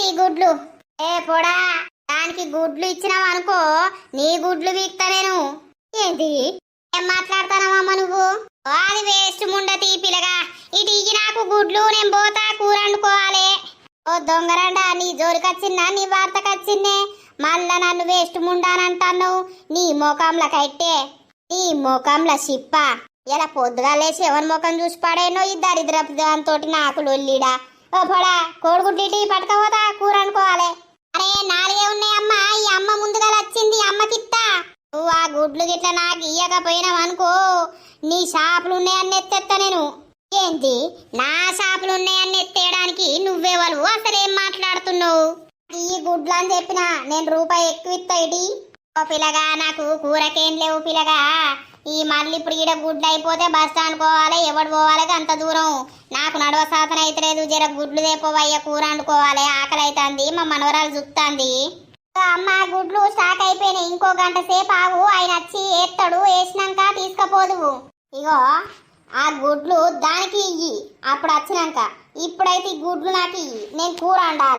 ఈ గుడ్లు. ఏ పొడా, దానికి గుడ్లు ఇచ్చినావనుకో నీ గుడ్లు వీక్తా నేను. ఏంటి ఏం మాట్లాడతానమ్మా నువ్వు? అది వేస్ట్ ముండతి పిల్లగా. ఇటు ఇయ్యి నాకు గుడ్లు, నేను పోతా కూర వండుకోవాలి. ఓ దొంగరండా, నీ జోలికొచ్చిందా నీ వార్తకొచ్చిందే? మళ్ళా నన్ను వేస్ట్ ముండానంటాను. నీ మోకంల కట్టే, నీ మోకంల షిప్ప. ఇలా పొద్దుగా లేచి ఎవరి ముఖం చూసి పడేనో ఈ దరిద్రపు దాంతో నాకు లొల్లిడా. ఓ పొడా, కోడిగుడ్లు పట్టుకపోతా కూర అనుకోవాలి. అరే నాలుగే ఉన్నాయమ్మా, ఈ అమ్మ ముందుగా వచ్చింది, అమ్మకిత్తా. నువ్వు ఆ గుడ్లు గిట్ల నాకు ఇయ్యకపోయినావనుకో నీ షాపులు ఉన్నాయని ఎత్తేస్తా నేను. ఏంటి నా షాపులు ఉన్నాయని ఎత్తేయడానికి నువ్వెవరు? అసలేం మాట్లాడుతున్నావు? ఈ గుడ్లు అని చెప్పినా నేను రూపాయి ఎక్కువ ఇస్తా. ఇటీ ఓ పిల్లగా, నాకు కూరకేం లేవు పిల్లగా. ఈ మళ్ళీ ఇప్పుడు ఈడ గుడ్లు అయిపోతే బస్ స్టాండ్ పోవాలి, ఎవడు పోవాలి అంత దూరం. నాకు నడవ సాధన అయితే లేదు. జర గుడ్లు తెపోవయ్య, కూర వండుకోవాలి, ఆకలి అవుతుంది. మా మనవరాలు చూస్తుంది. అమ్మ గుడ్లు స్టాక్ అయిపోయినాయి, ఇంకో గంట సేపు ఆగు, ఆయన వచ్చి వేస్తాడు. వేసినాక తీసుకపోదువు. ఇగో ఆ గుడ్లు దానికి ఇయ్యి అప్పుడు వచ్చినాక. ఇప్పుడైతే ఈ గుడ్లు నాకు ఇయ్యి, నేను కూర వండాలి.